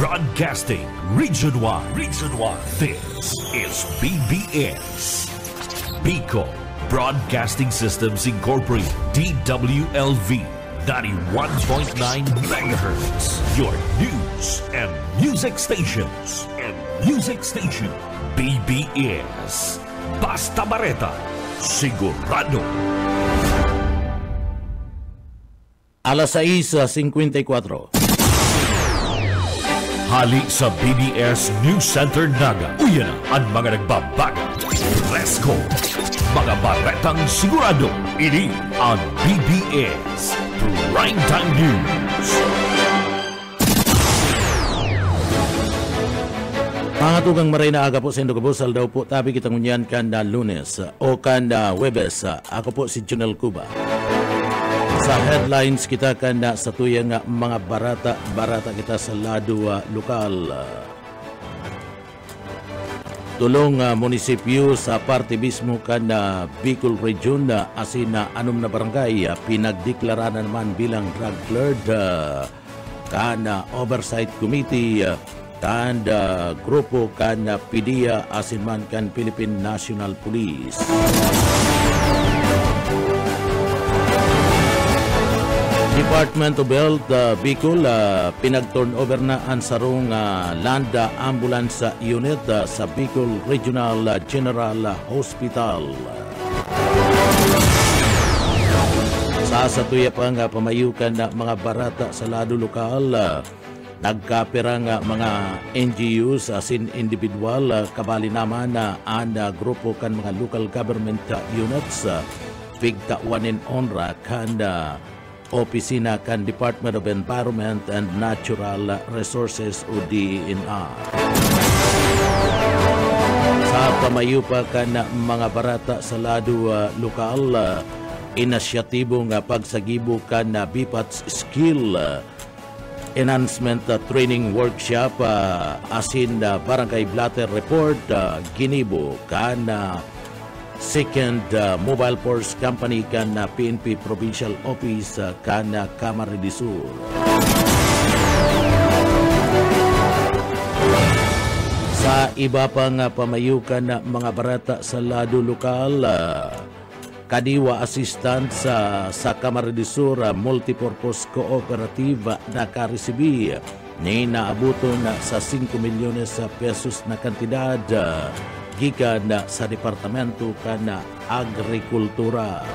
Broadcasting Region 1. This is BBS. Bicol Broadcasting Systems Incorporated. DWLV 91.9 MHz. Your news and music stations. BBS. Basta Bareta. Sigurado. Alas 6:54. Hali sa BBS News Center Naga. Uyan na ang mga nagbabaga. Let's go! Mga baretang sigurado. Ini ang BBS Primetime News. Mga tugang maray na aga po sa Indogabosal daw po tabi kitang unyan kanda Lunes o kanda Webes. Ako po si Junel Cuba. Sa headlines kita kanda sa tuyang mga barata kita sa lado lokal. Tulong munisipyo sa parte mismo kanda Bicol Region asin na anom na barangay pinagdeklara na naman bilang drug alert kanda Oversight Committee kanda grupo kanda PDEA asin man kan Philippine National Police. Department of Health Bicol pinag-turnover na ang sarong land ambulance unit sa Bicol Regional General Hospital. Sa satuya pa nga pamayukan na mga barata sa lado lokal, nagkapira nga mga NGOs asin individual kabali naman na ang grupo kan mga local government units pigta wanin onra kanda opisina kan Department of Environment and Natural Resources o DENR. Sa pamayupa kan mga barata sa lado lokal, inisyatibo nga pagsagibo kan BPATS Skill Enhancement Training Workshop asin Barangay Blatter Report ginibo kan Second Mobile Force Company kan PNP Provincial Office kan Camarines Sur. Sa iba pang pamayukan mga barata sa lado lokal, kadiwa assistance sa Camarines Sur Multipurpose Cooperative nakaresibi ni naabuton sa 5 milyones pesos na kantidad gikan sa Departamento kan Agrikultura.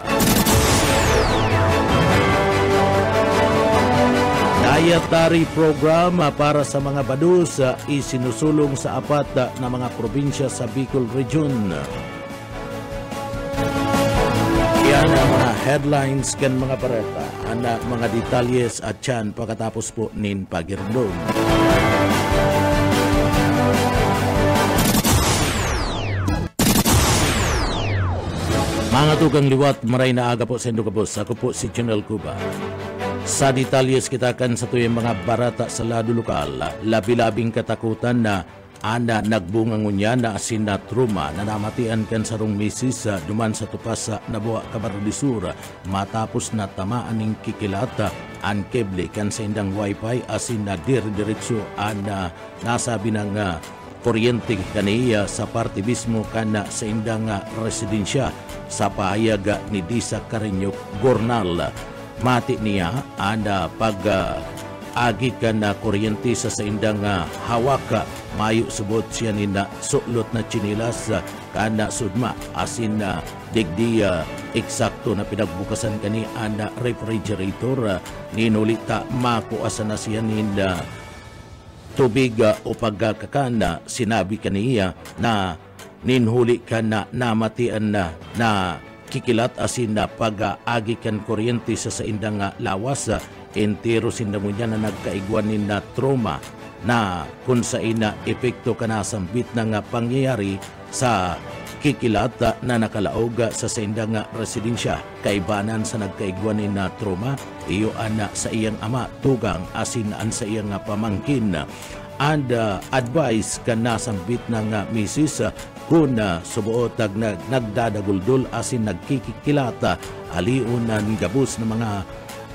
Dietary program para sa mga badus isinusulong sa apat na mga probinsya sa Bicol Region. Yan ang mga headlines kan mga bareta. Ana mga detalyes at yan pagkatapos po nin pagirndong. Mga tugang liwat, maray na aga po sa Indogabos. Ako po si Junel Cuba. Sa detalyes kita kan sa tuyang mga barata sa lado lokal, labi-labing katakutan na ana nagbungang unya na asin na truma na namatian kan sarong misis duman sa tupas sa Naboa Camarines Sur matapos na tamaan ng kikilata ang keble kan sa indang wifi asin na diretso ana nasabi ng kuryente kaniya sa parte mismo kana sa indang residensya sa pahayag ni Disa Cariño Gornal. Mati niya anda pag agi ka na kuryente sa indang hawaka mayo subot siya ni na sulot na chinilas kana sudma asin na digdiya eksakto na pinagbukasan kani anda refrigerator ninulita makuasan na siya ninda tubig o pagkakana. Sinabi kaniya na ninhuli ka na namatian na kikilat asin na pag-agi kan kuryente sa indang lawas entero sindamu niya na nagkaigwanin na trauma na kung sa ina epekto ka na sambit na nga pangyayari sa kikilat na nakalaog sa indang residensya. Kaibanan sa nagkaigwanin na trauma iyo ana sa iyang ama tugang asin an sa iyang pamangkin and advice ka na sambit ng misis kung subuot nagdadaguldol asin nagkikikilata aliun ng gabus ng mga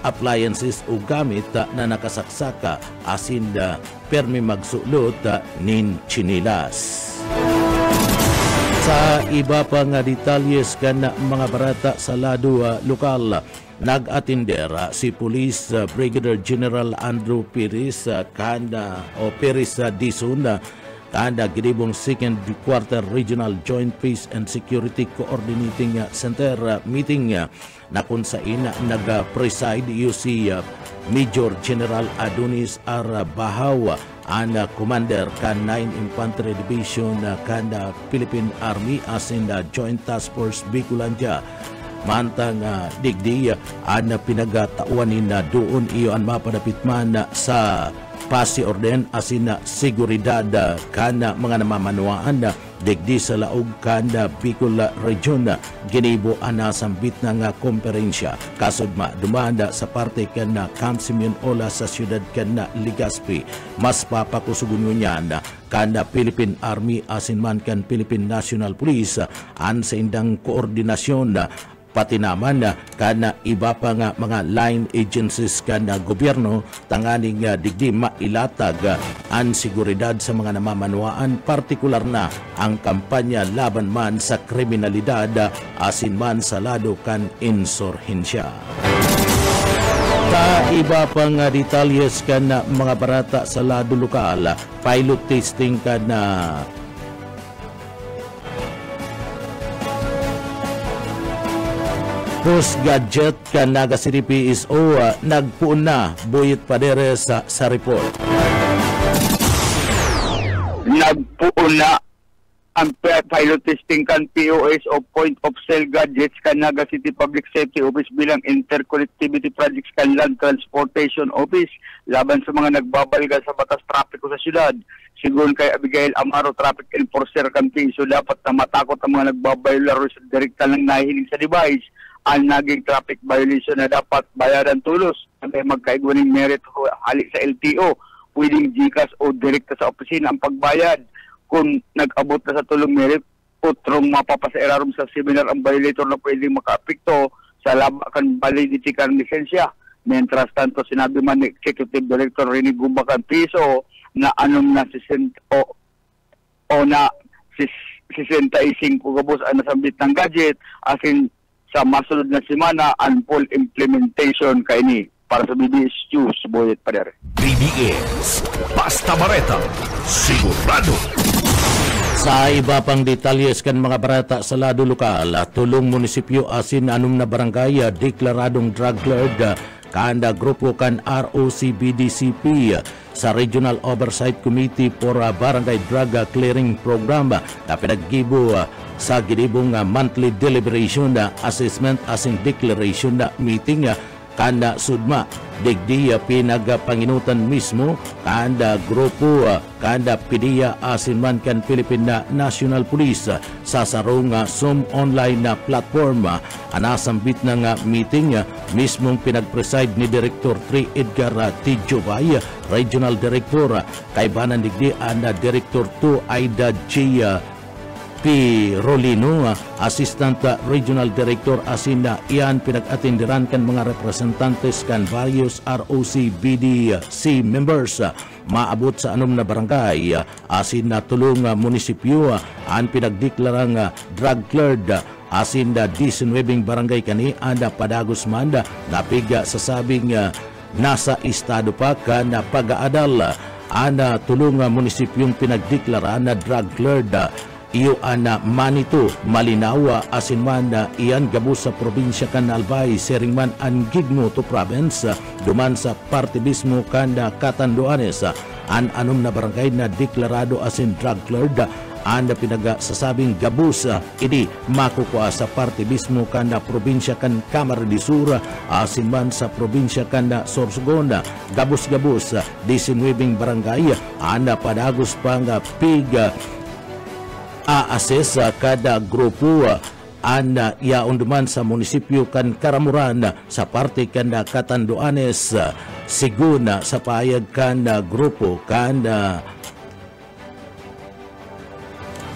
appliances o gamit na nakasaksaka asin permi magsulot nin chinilas. Sa iba pa nga detalyes kan mga barata sa lado lokal, nag-atender si Police Brigadier General Andrew Perez Perez Dizon kanda gidibong 2nd Quarter Regional Joint Peace and Security Coordinating Center meeting na kung saan nag-preside si Major General Adonis R. Bahaw, ang commander kan 9 Infantry Division kan Philippine Army as in the Joint Task Force Bicolandia. Mantang digdi ang pinagtauanin na doon iyo ang mapadapit man sa pasi orden asin seguridad kana mga namamanuaan digdi sa laog kana Bicol Region ginibo ana sambit na nga komperensya kasudma dumanda sa parte kana Camp Simeon Ola sa siyudad kana Legazpi. Mas papakusugon niyan kana Philippine Army asin man kan Philippine National Police an sa indang koordinasyon pati naman kana iba pa nga mga line agencies kana gobyerno tanganing digdi mailatag ang seguridad sa mga namamanuaan, partikular na ang kampanya laban man sa kriminalidad asin man sa lado kan insurhensya. Sa iba pang detalyes kana mga barata sa lado lokal, pilot testing kana Post gadget kan naga City PSO nagpuon na buyit padere sa report. Nagpuon na ang pilot testing kan POS o Point of Sale Gadgets kan Naga City Public Safety Office bilang Interconnectivity Projects kan Land Transportation Office laban sa mga nagbabalga sa batas trapiko sa syudad. Sigun kay Abigail Amaro, Traffic Enforcer kan PSO, dapat na matakot ang mga nagbabayolaro sa direkta ng nahiling sa device ang naging traffic violation na dapat bayaran tulos. May magkaigwaning merit halik sa LTO, pwedeng GCash o direkta sa opisina ang pagbayad. Kung nag-abot na sa tulong merit, utrong mapapasairarom sa seminar ang violator na pwedeng makaapekto sa labakan validity kan lisensya. Mientras tanto, sinabi man ni Executive Director Rene Gubacan Piso na anong na 65 kabos ang nasambit ng gadget asin sa masunod na semana ang full implementation kaini para sa BBS News Boyet Padere. BBS Basta Bareta sigurado. Sa iba pang detalyes kan mga barata sa lado lokal, tulong munisipyo asin anum na barangay deklaradong drug lord kanda grupo kan ROC-BDCP sa Regional Oversight Committee for Barangay Drug Clearing Program na pinaggibo sa gidibong monthly deliberation assessment asin declaration meeting kanda sudma digdi pinagapanginutan mismo kanda grupo kanda PDEA asin man kan Philippine National Police sa sarong Zoom online na platform. Anasambit ng meeting mismong pinagpreside ni Director 3 Edgar T. Jobay, Regional Director kaibanan digdi ang Director 2 Aida G. P. Rolino, Assistant Regional Director asin iyan pinag-atindiran kan mga representantes kan various ROC-BDC members maabot sa anom na barangay asin na tulong munisipyo ang pinagdeklarang drug cleared asin 19 barangay kani anda padagos man napiga sa sabing nasa estado pa kan pag-aadal ana tulong munisipyong pinagdeklara na drug cleared iyo ana Manito, Malinawa, asin man iyan gabos sa probinsya kan Albay, sering man ang Gigno to province, duman sa parte mismo kanda Catanduanes, an anom na barangay na deklarado asin drug cleared, anda pinagsasabing gabos idi makukuha sa parte mismo kanda probinsya kan Camarines Sur, asin man sa probinsya kanda Sorsogon, gabos-gabos 19 barangay, anda padagos pang pig a-assess kada grupo ana yaon duman sa munisipyo kan Karamuran sa parte kan Catanduanes siguna sa payag kan grupo kan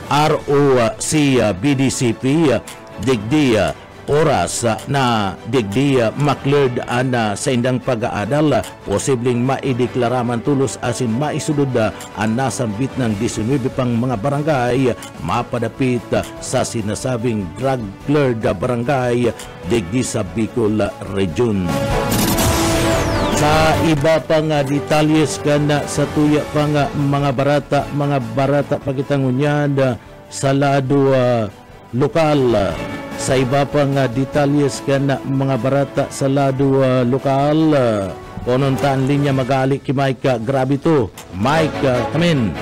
ROC-BDCP digdi oras na digdi makleard sa indang pag-aadal, posibleng maideklaraman tulos asin maisudod ang nasambit ng 19 pang mga barangay mapadapit sa sinasabing drug-cleared barangay digdi sa Bicol Region. Sa iba pang detalyes kan sa tuya pang mga barata pagitangunyan sa lado lokal. Sa iba pang detalyes kan mga barata sa lado lokal, konontaan linya magali ki Mike. Grabe to Mike, come in.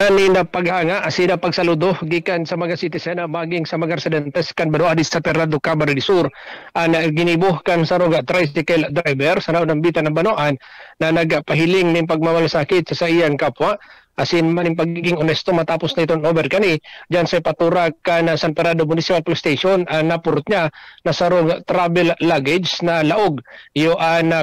Na paghanga asina pagsaludo gikan sa mga citizen maging sa mga residentes kan Banoa di sa Perlado, Camarines Sur na ginibuh kan sa roga tricycle driver sa naunang bitan ng Banoan na nagpahiling ning pagmamalasakit sa iyang kapwa asin man yung pagiging honesto matapos na itong over kani dyan sa patura ka na San Fernando Municipal Police Station napurot niya na sarong travel luggage na laog yung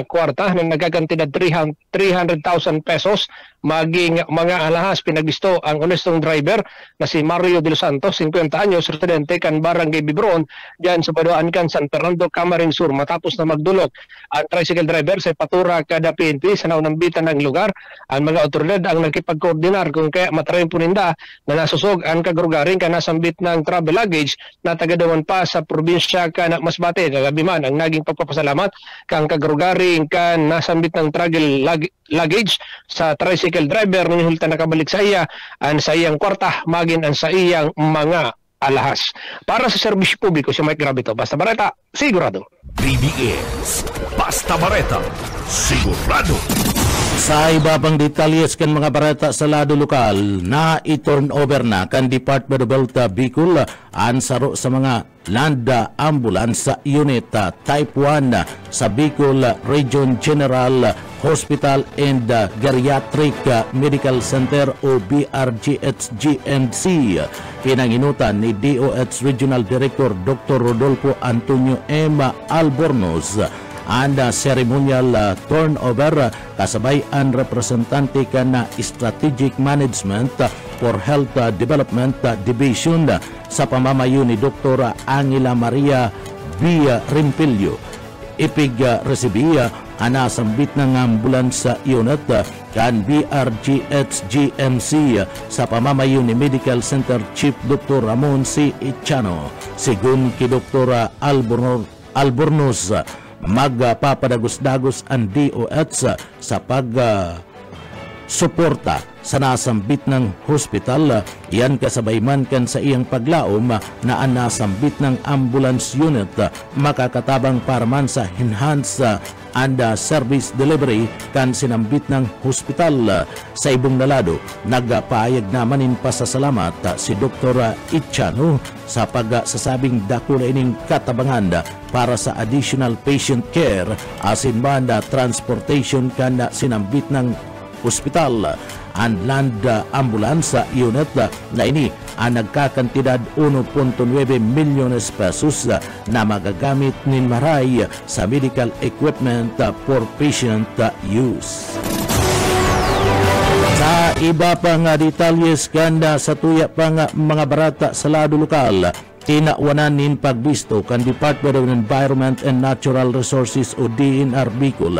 kwarta na nagkakantidad 300,000 pesos maging mga alahas. Pinagbisto ang honestong driver na si Mario de los Santos, 50 anyos, residente kan Barangay Bibron dyan sa Paduan kan San Fernando, Camarines Sur. Matapos na magdulok ang tricycle driver sa patura kada PNP sa naunang bitan ng lugar, ang mga otoridad ang nagkipagkoordinar kung kaya matarayin po ninda na nasusog ang kagurugaring kanasambit ng travel luggage na tagadawan pa sa probinsya ka na Masbate. Nagabi man ang naging pagpapasalamat kang kagurugaring kan nasambit ng travel luggage sa tricycle driver ng hulta nakabalik sa iya ang sa iyang kwarta magin ang sa iyang mga alahas. Para sa serbisyo publiko si Mike Gravito, Basta Bareta, sigurado. BBS Basta Bareta, sigurado. Sa iba pang detalyes kan mga barata sa lado lokal na i-turn over na kan Department of Health Bicol ang saro sa mga land ambulance unit type 1 sa Bicol Region General Hospital and Geriatric Medical Center o BRGH-GMC. Pinanginutan ni DOH Regional Director Dr. Rodolfo Antonio M. Albornoz and ceremonial turnover kasabay ang representante ka na Strategic Management for Health Development Division sa pamamayo ni Dr. Angela Maria B. Rimpilio. Ipig resibiya anasambit ng ambulance unit kan BRGH-GMC sa pamamayo ni Medical Center Chief Dr. Ramon C. Ichano. Sigun ki Dr. Albornoz, magpapadagos-dagos ang DOH sa pag-suporta sa nasambit ng hospital. Yan kasabay man kan sa iyang paglaom na ang nasambit ng ambulance unit makakatabang paraman sa enhanced and service delivery kan sinambit ng hospital. Sa ibong nalado, nagpaayag naman in pasasalamat si Dr. Ichano sa pagsasabing dako na ining katabangan para sa additional patient care asin banda transportation kan sinambit ng hospital. Ang land ambulance unit na ini ang nagkakantidad 1.9 milyones pesos na magagamit ni Maray sa medical equipment for patient use. Sa iba pang detalyes kanda sa tuya pang mga barata sa lado lokal, tinawanan nin pagbisto kan Department of Environment and Natural Resources o DNR Bicol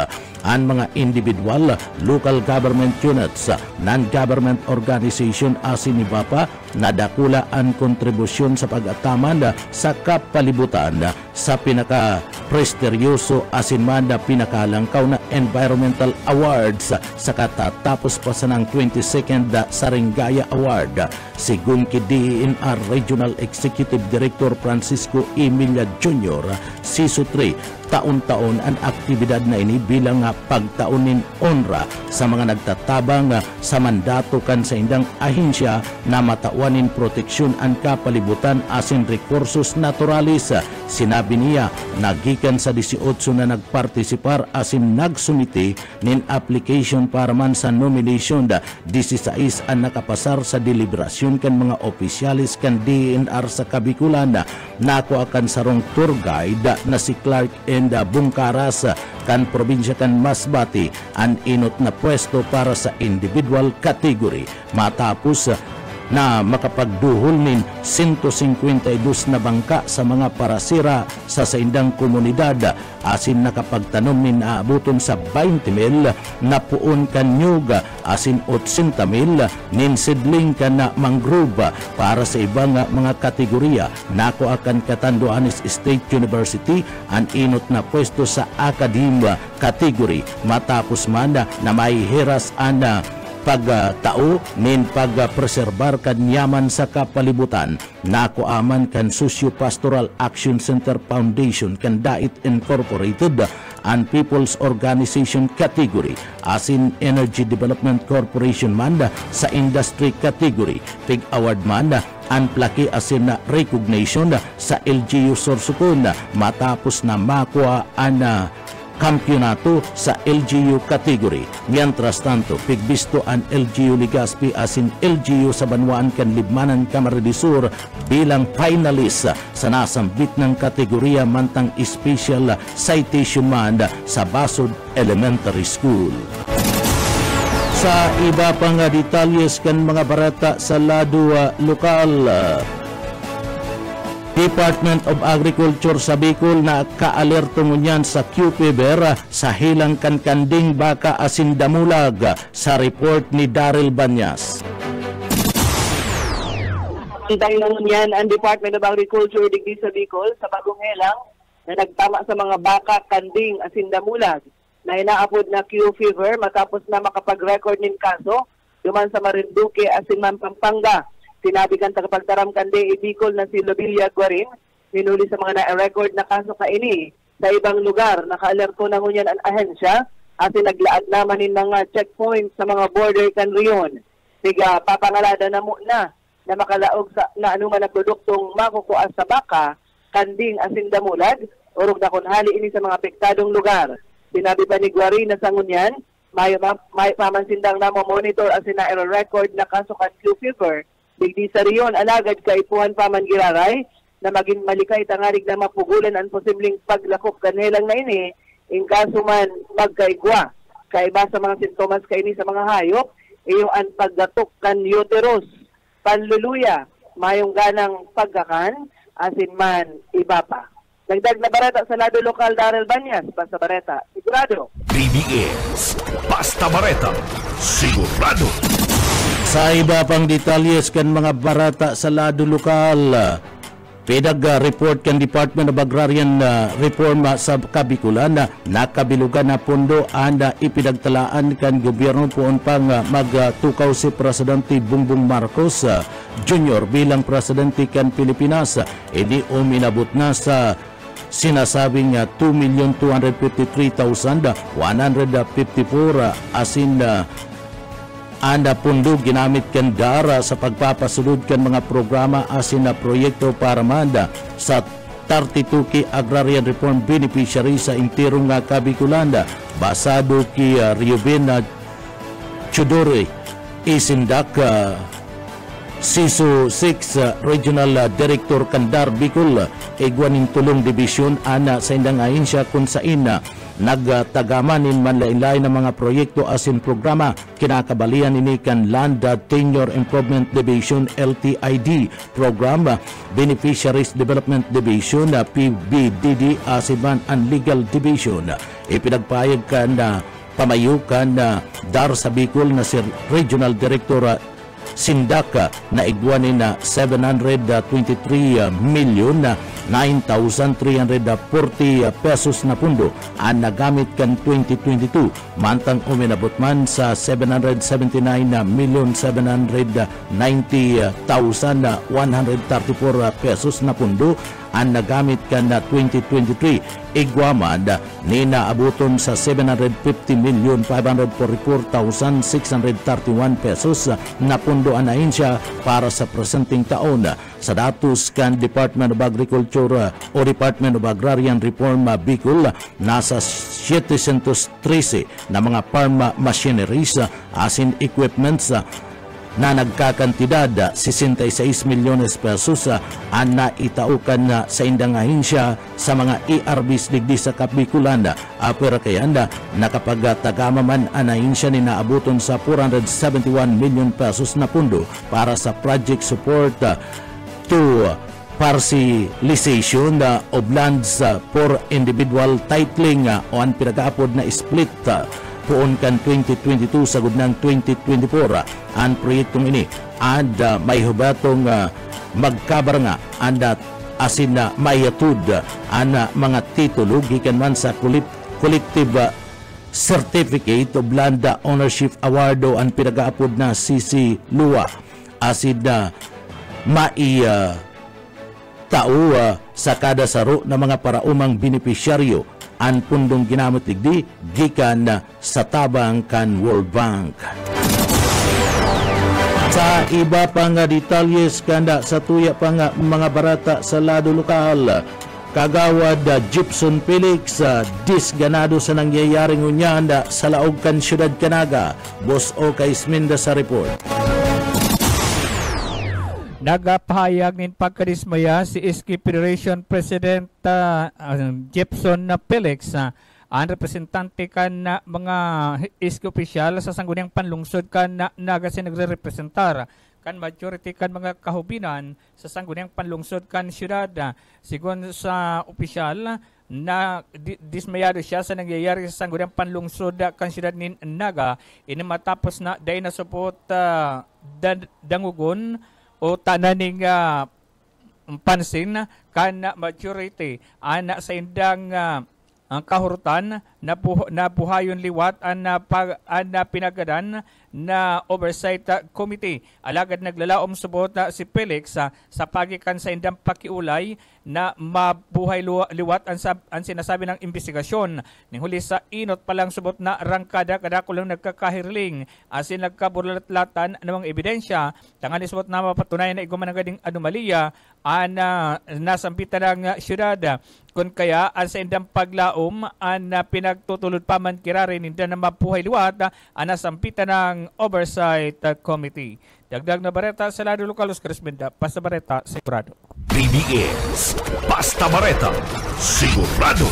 ang mga individual, local government units, non-government organization asin iba pa na dakula ang kontribusyon sa pag-ataman sa kapalibutan sa pinaka-presteryoso asin man na pinakalangkaw na environmental awards sa katatapos pa sa ng 22nd Saringaya Award. Sigun ki DNR Regional Executive Director Francisco Emilia Jr., Siso 3, taon-taon ang aktibidad na ini bilang pagtaunin onra sa mga nagtatabang sa mandato kan sa indang ahensya na matawanin proteksyon ang kapalibutan asin rekursos naturalis. Sinabi niya nagikan sa 18 na nagpartisipar asin nagsumiti nin application para man sa nomination 16 ang nakapasar sa deliberasyon kan mga opisyalis kan DNR sa Kabikulan. Nako akan sarong tour guide na si Clark and Bungkaras kan probinsya kan Masbate ang inot na pwesto para sa individual category. Matapos na makapagduhol nin 152 na bangka sa mga parasira sa saindang komunidad asin nakapagtanom nin aabuton sa 20,000 na puon kan nyug asin 80,000 nin sidling kan na mangrove para sa ibang mga kategorya. Nako akan Catanduanes State University ang inot na pwesto sa academia category matapos man na may heras ana pagtao nin pagpreserbar kan yaman sa kapalibutan. Nako aman kan Socio-Pastoral Action Center Foundation kan Dait Incorporated and People's Organization category asin Energy Development Corporation man sa industry category. Pig award man ang plaki asin na recognition sa LGU Sorsogon matapos na makuha ang kampyonato sa LGU category. Mientras tanto, pigbisto ang LGU Legazpi asin LGU sa Banwaan kan Libmanan Camarines Sur bilang finalist sa nasambit ng kategorya mantang special citation man sa Basod Elementary School. Sa iba pang detalyes kan mga barata sa lado lokal, Department of Agriculture sa Bicol na kaalerto ngunyan sa Q Fever sa hilang kanding baka asin damulag sa report ni Daryl Banyas. Dahil ngunyan ang Department of Agriculture digdi sa Bicol sa bagong helang na nagtama sa mga baka, kanding, asin damulag na inaapod na Q Fever matapos na makapag-record ng kaso duman sa Marinduque asin Pampanga. Sinabi kan tagapagtaram kande Bicol na si Lobelia Guarin, minuli sa mga na-record na kaso kaini sa ibang lugar. Nakaalerto na ngunyan ang ahensya at naglaad naman ng mga checkpoint sa mga border kan riyon. Siga papangalada na muna na makalaog sa na anuman na produktong makukuha sa baka, kanding, asin damulag, urog na kunhali ini sa mga apektadong lugar. Sinabi pa ni Guarin na sa ngunyan, may pamansindang na monitor asin na-record na kaso kan Q Fever. Digdi sa riyon, alagad kay Puhan Paman Giraray na maging malikay tangarig na mapugulan ang posibleng paglakop kanelang na ini in kaso man magkaigwa. Kaiba sa mga sintomas kaini sa mga hayop, iyong ang paggatok kan uterus, panluluya, mayong ganang pagkakan, asin man iba pa. Nagdag na bareta sa lado lokal, Daryl Banyas, Basta Bareta, sigurado. BBS, Basta Bareta, sigurado. Sa iba pang detalyes kan mga barata sa lado lokal, report kan Department of Agrarian Reform sa Kabikulan na nakabilugan na pondo anda ipinagtalaan kan gobyerno poon pang magtukaw si Presidente Bongbong Marcos Jr. bilang presidente kan Pilipinas. Ini uminabot na sa sinasabing 2,253,154 asin anda pundo ginamit kan dara sa pagpapasulod kan mga programa asin na proyekto para manda sa 32 ki agrarian reform beneficiary sa intirong nga Kabikulanda basado ki Reuben Chudore Isindak Siso 6 Regional Director Kandar Bicol igwaning tulong division ana sa indang ahensya kung sain nagtagamanin man lain-lain ng mga proyekto asin programa kinakabalian ini kan Land Tenure Improvement Division LTID Program, Beneficiaries Development Division PBDD asin and Legal Division. Ipinagpayag kan na pamayukan na dar sa Bicol na si Regional Director Sindaka na igwanin na 723,9,340 pesos na pundo ang nagamit kan 2022 mantang uminabot man sa 779,790,134 pesos na pundo ang nagamit kan na 2023 igwaman ni naabuton sa 750,544,631 pesos na pundo ang ahensya para sa presenteng taon. Sa datos kan Department of Agriculture o Department of Agrarian Reform Bicol, nasa 713 na mga farm machineries asin equipments na nagkakantidad 66 milyones pesos ang naitaukan na sa indang ahensya sa mga ERBs digdi sa Kapikulan. Pero kayan nakapagtagama man ang ahensya ni naabuton sa 471 million pesos na pundo para sa project support to parcelization of lands for individual titling o ang pinag-aapod na split poon kan 2022 sa gudnang 2024 ang proyektong ini and may hubatong magkabar nga and asin na mayatud ang mga titulo gikan man sa collective certificate of land ownership award o ang pinag-aapod na CC Lua asin na tao sa kada saro na mga paraumang benepisyaryo ang pundong ginamit digdi gikan sa tabang kan World Bank. Sa iba pang detalyes kanda sa tuya pang mga barata sa lado lokal, kagawad Gibson Felix disganado sa nangyayaring unyanda sa laog kan siyudad Canaga. Boss Oka Isminda sa report. Nagapahayag nin pagkadismaya si SK Federation President Gibson Felix ang representante kan na mga SK opisyal sa sangguniang panlungsod kan na nagasi nagre-representar kan majority kan mga kahubinan sa sangguniang panlungsod kan siyudad. Sigon sa opisyal na dismayado siya sa nangyayari sa sangguniang panlungsod kan siyudad ni Naga ini matapos na dahil nasupot dangugon o tananing pansin kan majority ana sa indang ang kahurutan na buhayon liwat ang pinagadan na oversight committee. Alagad naglalaom subot si Felix sa pagikan sa indang pakiulay na mabuhay liwat ang sinasabi ng investigasyon. Ning huli sa inot palang subot na rangkada kadakulang nagkakahirling asin nagkabulatlatan ng mga ebidensya. Tangan subot na mapatunayan na iguman ng gading anomalya nasampitan ng syudad. Kung kaya ang sa indang paglaom ang pinagtutulod pa man kirarin hindi na mabuhay liwat ang nasampitan ng Oversight Committee. Dagdag na bareta sa lado lokal, Oscar Esmenda, Basta Bareta, sigurado. BBS, Basta Bareta, sigurado.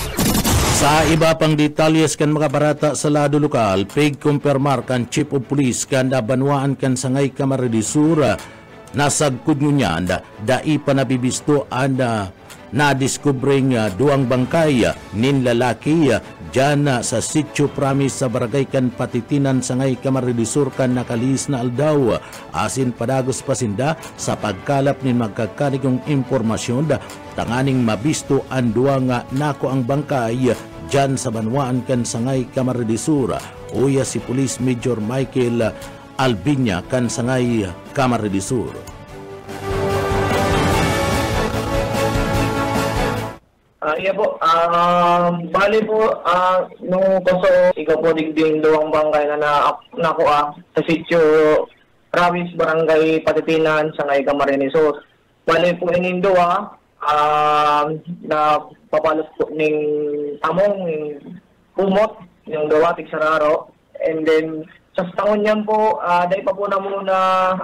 Sa iba pang detalyes kan mga barata sa lado lokal, pig-kumpirmar kan Chief of Police kan nabanwaan kan Sangay Camarines-Sur nasagkod ngunyan dai pa nabibisto ang nadiskubring duang bangkay nin lalaki dyan sa Sitio Promise sa Barangay kan Patitinan Sangay Camarines-Sur kan nakalis na aldaw asin padagos pasinda sa pagkalap nin magkakanigong impormasyon tanganing mabisto ang duang nako ang bangkay dyan sa banwaan kan Sangay Camarines-Sur. Uya si Police Major Michael Albinya kan Sangay Camarines-Sur. Iya po, bali po, nung kaso, ikaw po digding luwang bangkay na nakuha sa Sitio Promise, Barangay Patitinan, Sangay Camarines-Sur. Bali po ininduwa, na papalot po ning tamong, kumot, yung dawatik sararo, and then, sa tangon niyan po, dahil pa po na muna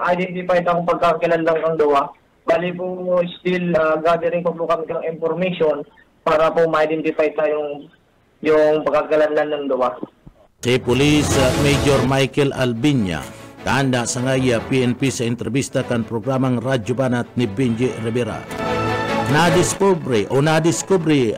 identified ang pagkakilanlang ang dawa. Bali po still gathering po kami ng information para po ma-identify tayong yung pagkakalanlan ng dawa. Si Police Major Michael Albinya, tanda sa ngaya PNP sa entrevista kan programang Radyo Banat ni Benji Rivera. Nadiscovery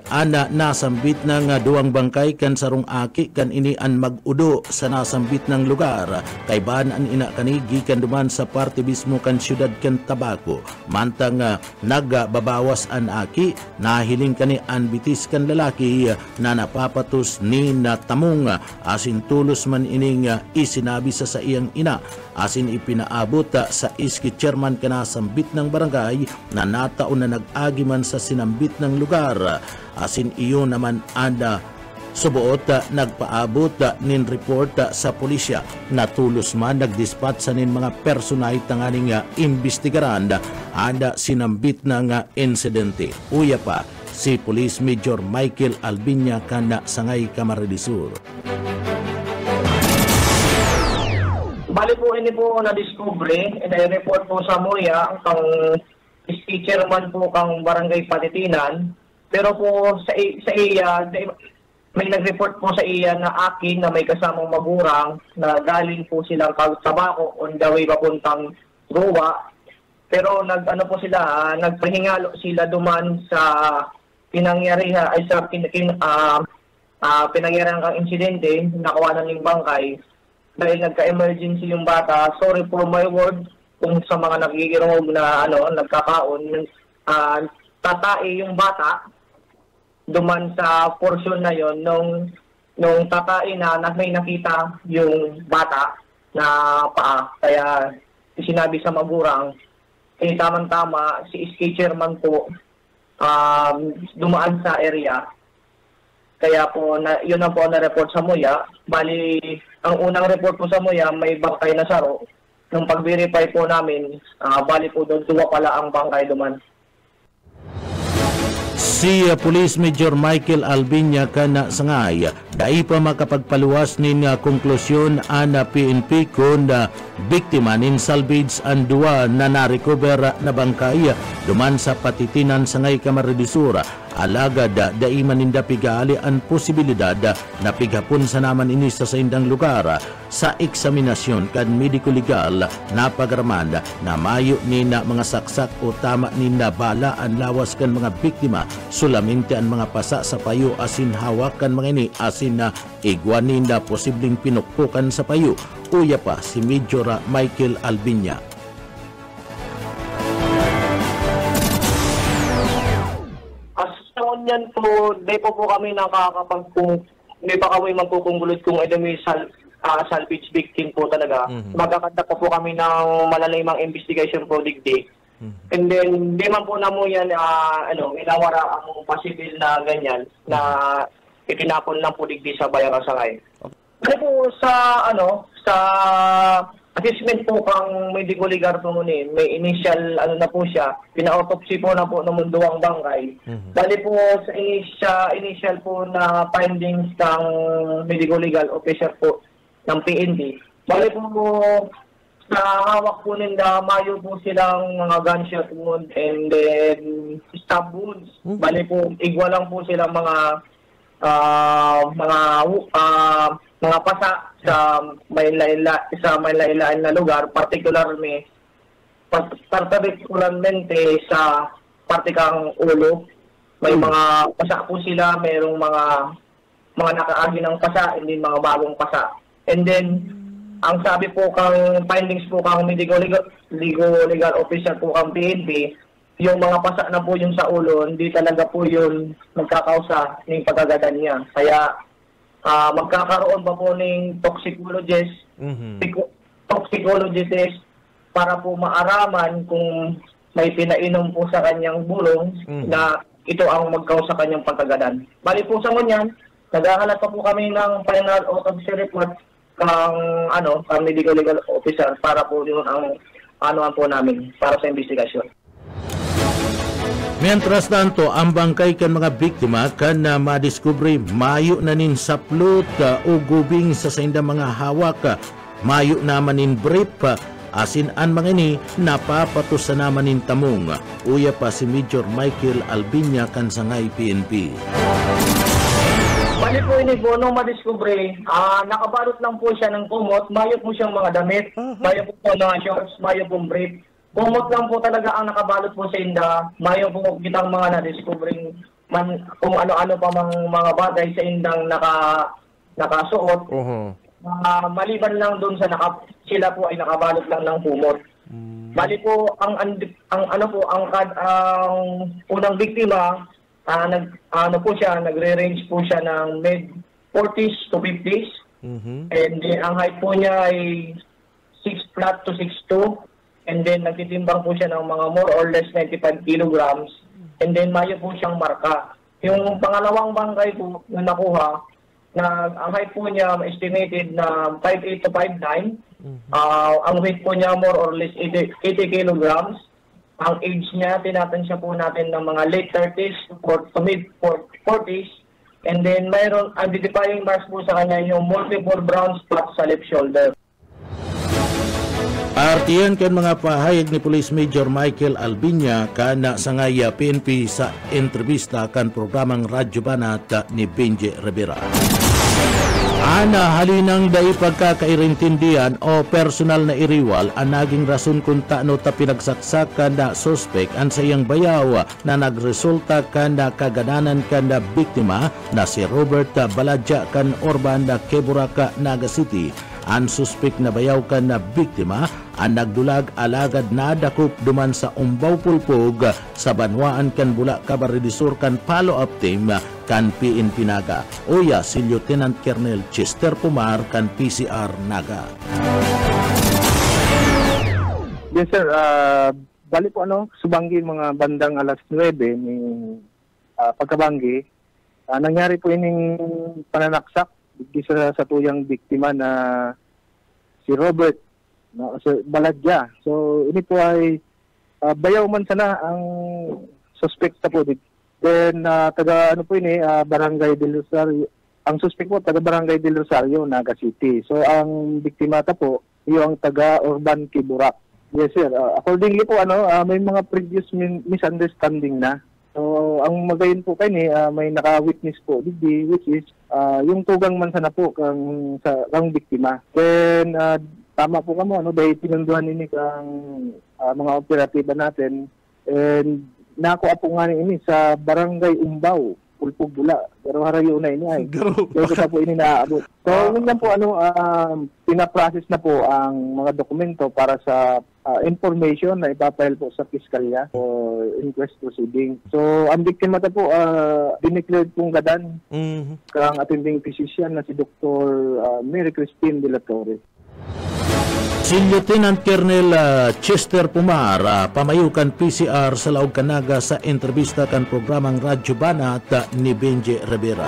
ana nasambit ng duwang bangkay kan sarong aki kan ini an mag-udo sa nasambit ng lugar kay baan an ina kanigi kan duman sa parte mismo kan syudad kan Tabaco mantang nagbabawas an aki nahiling kani an bitis kan lalaki na napapatos ni natamong asin tulos man ining isinabi sa iyang ina asin ipinaabot sa iski chairman kanasambit ng barangay na nataon na nag-agi man sa sinambit ng lugar asin iyo naman anda subuot nagpaabot nin report sa pulisya na tulos man nagdispatch sa nin mga personay tanganing imbestigaran anda sinambit ng insidente. Uya pa si Police Major Michael Albinya kana Sangay Camarines-Sur. Bali Bali po, hindi po na-discovery, na-report po sa MOYA, kang chairman po kang Barangay Patitinan. Pero po sa iya, may nag-report po sa iya na akin na may kasamang magurang na galing po silang Tabako on the way papuntang Goa. Pero nagpahingalo sila duman sa pinangyarihan ay sa pinangyarihan kang insidente, nakuha ng bangkay dahil nagka-emergency yung bata. Sorry for my word kung sa mga nagkikirong na nagkakaon, tatae yung bata duman sa portion na yon nung tatae na may nakita yung bata na paa. Kaya sinabi sa magurang, tamang-tama si SK chairman po dumaan sa area. Kaya po, yun na po na-report sa MOYA. Bali, ang unang report po sa MOYA, may bangkay na saro. Nung pag-verify po namin, bali po doon, tuwa pala ang bangkay duman. Si Police Major Michael Albinya kana sangay, dai pa makapagpaluwas nin konklusyon ang PNP kung biktima nin salvage ang duwa na na-recover na bangkay duman sa Patitinan sangay Camarines-Sur. Alagad daiman ninda pigali ang posibilidad na pighapon sa naman ini sa indang lugar sa eksaminasyon kan mediko-legal na pagraman na mayo nina mga saksak o tama nina bala ang lawas kan mga biktima sulamente ang mga pasa sa payo asin hawakan mga ini asin na igwan ninda posibleng pinukpukan sa payo. Uya pa si Major Michael Albinya. Yan po, di po kami hindi pa kami magkukunggulot kung may salvage victim po talaga. Magkakanta po kami ng malalimang investigation po digdi. And then, di man po na mo yan, inawara ang possible na ganyan na itinapon lang po digdi sa Bayang Sangay. Kasi po sa assessment po kang medico-legal po muna, may initial na po siya, pina-autopsy po na po ng munduang bangkay. Bali po sa initial po na findings ng medico-legal officer po ng PNP. Bali po sa hawak po nila, mayo po silang mga gunshot wound and then stab wounds. Bali po, igwa lang po silang mga pasa sa may lailaan na lugar, particularmente sa parte kang ulo. May mga pasa po sila, mayroong mga nakaagi ng pasa, hindi mga bagong pasa. And then, ang sabi po kang findings po kang legal officer po kang PNP, yung mga pasa na po yung sa ulo, hindi talaga po yun magkakausa ng pagkagadan niya. Kaya, magkakaroon pa po ng toxicologist para po maaraman kung may pinainom po sa kanyang bulong na ito ang magkausa sa kanyang pagkagadan. Bali po sa ngunyan, naghahanap pa po kami ng final autopsy report kang medical legal officer para po yun ang po namin para sa investigasyon. Mientras tanto, ang bangkay kan mga biktima kan na madiskubre mayo na nin saplot o gubing sa indang mga hawak, mayo naman nin brief, asin an mga ini napapatos sa naman nin tamong. Uya pa si Major Michael Albinya kan sangay PNP. Bali po ini po, nung madiskubre, nakabalot lang po siya ng kumot, mayo po siyang mga damit, mayo po mga shorts, mayo po brief. Kumot lang po talaga ang nakabalot po sa inda. Mayo po kitang mga na-discovering kung ano-ano pa mga bagay sa indang nakasuot. Maliban lang doon sa sila po ay nakabalot lang ng kumot. Bali po ang unang biktima nagre-range po siya ng mid-40s to 50s. And ang height po niya ay 6 flat to 6'2". And then, nagtitimbang po siya ng mga more or less 95 kilograms. And then, mayo po siyang marka. Yung pangalawang bangkay po na nakuha, ang height po niya estimated na 5'8 to 5'9". Ang weight po niya more or less 80 kilograms. Ang age niya, tinatansya po natin ng mga late 30s to mid 40s. And then, mayroon identifying marks po sa kanya yung multiple brown spots sa left shoulder. Artiyan kan mga pahayag ni Police Major Michael Albiña kana sangaya PNP sa entrevista kan programang Radyo Banat ni Benji Rivera. Ana halinang dai pagkakairintindihan o personal na iriwal ang naging rason kung taano ta pinagsaksakan na suspek ang sayang bayaw na nagresulta kan na kagananan kan na biktima na si Robert Baladja kan Orban na Quebraca, Naga City. Ang suspek na bayaw kan na biktima ang nagdulag alagad na dakop duman sa Umbaw Pulpog sa Banwaan kan Bula Cabarridisur kan follow-up team kan PNP Naga. Uya si Lieutenant Colonel Chester Pumar kan PCR Naga. Yes sir, bali po subanggi mga bandang alas 9 ni pagkabanggi. Nangyari po ining pananaksak sa tuyang biktima na si Robert Baladja. So ini po ay bayaw man sana ang suspect po. Then taga Barangay del Rosario. Ang suspect po taga Barangay del Rosario, Naga City. So ang biktima po yung taga Orban Quebraca. Yes sir. Accordingly po may mga previous misunderstanding na. So ang magayon po may naka-witness po which is yung tugang man sana po kang biktima. Then tama po kamo dahil pinunduhan ini kang mga operatiba natin and nakuha po nga ini sa Barangay Umbaw Pulpog Bula, pero harayo na ini ay pero pa po ini naabot. So yun po pinaprocess na po ang mga dokumento para sa information na ipapile po sa piskalya for inquest proceeding. So ang biktima po dineclared pong gadan kang attending physician na si Dr. Mary Christine de la Torre. Si Lieutenant Colonel Chester Pumar pamayukan PCR sa Laog Kanaga sa entrevista kan programang Radyo Banat ni Benji Rivera.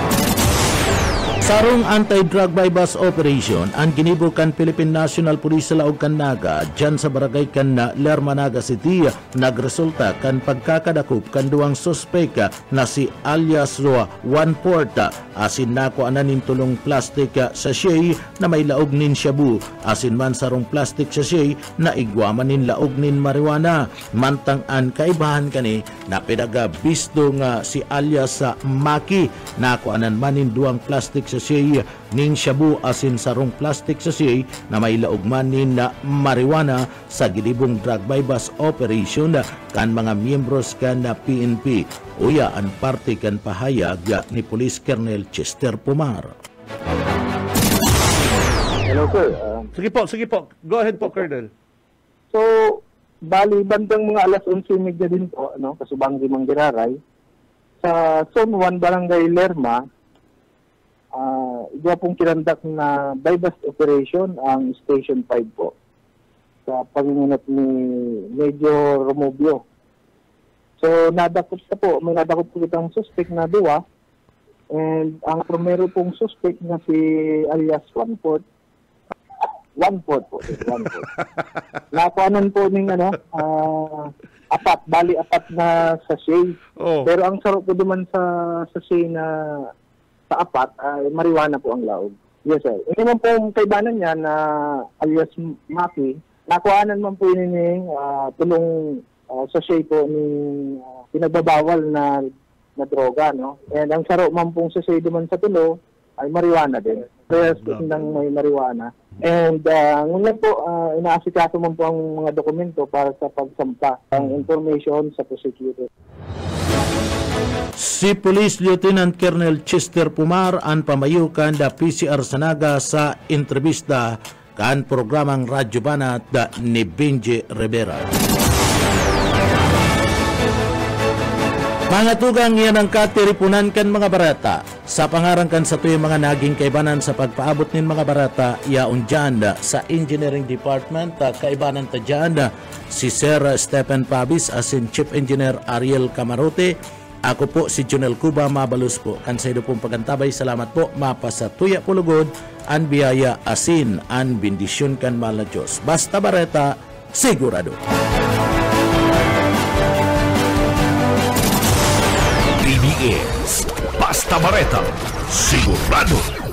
Sarong anti-drug bypass operation ang ginibukan Philippine National Police sa Laog Kanaga dyan sa barangay kan Lerma, Naga City nagresulta kan pagkakadakop kan duwang suspek na si alias 1/4 asin nako ananin tulong plastic sachet na may laog nin shabu asin man sarong plastic sachet na igwaman nin laog nin marijuana mantang an kaibahan kani na pedaga bisto nga si alias Maki nako anan manin duwang plastic sachet nin shabu asin sarong plastic sachet na may laog manin na marijuana sa gilibong drug bypass operation kan mga miyembros kan na PNP. Uya ang parte kan pahayag ni Police Colonel Chester Pumar. Hello sir. Sige po. Go ahead po, Colonel. So, bali bandang mga alas 11:30 din po, kasubanggi Manggiraray, sa Zone 1 Barangay Lerma, iba pong kinandak na bypass operation ang Station 5 po sa panginunat ni Major Romobio. So, nadakot may nadakot po itang suspect na duwa and ang primero pong suspect na si alias 1/4 po. Nakuanan po ng apat na sachet. Oh. Pero ang sarap po duman sa sachet na sa apat ay marijuana po ang laog. Yes sir. Ito man po ang kaibanan niya na alias Maki, nakuanan man po yun tulong sachet po ni pinagbabawal na droga, no? And ang saro man pong sachet duman sa tulo ay marijuana din. Kaya nang may marijuana. And ngunit po, inaasikaso man po ang mga dokumento para sa pagsampa ang information sa prosecutor. Si Police Lieutenant Colonel Chester Pumar ang pamayukan da PCR sa Naga sa entrevista kan programang Radyo Banat ni Benji Rivera. Mga tugang yan ang katiripunan kan mga barata. Sa pangarangkan sa tuyong mga naging kaibanan sa pagpaabot nin mga barata, yaon dyan sa Engineering Department, kaibanan ta dyan si Sir Stephen Pabis asin Chief Engineer Ariel Camarote. Ako po si Junel Cuba, mabalus po. Kansaydo pong pagantabay, salamat po. Mapasatuya pulugod, an biyaya asin, an bendisyon kan mahal na Diyos. Basta bareta, sigurado. PBS Basta Bareta, sigurado.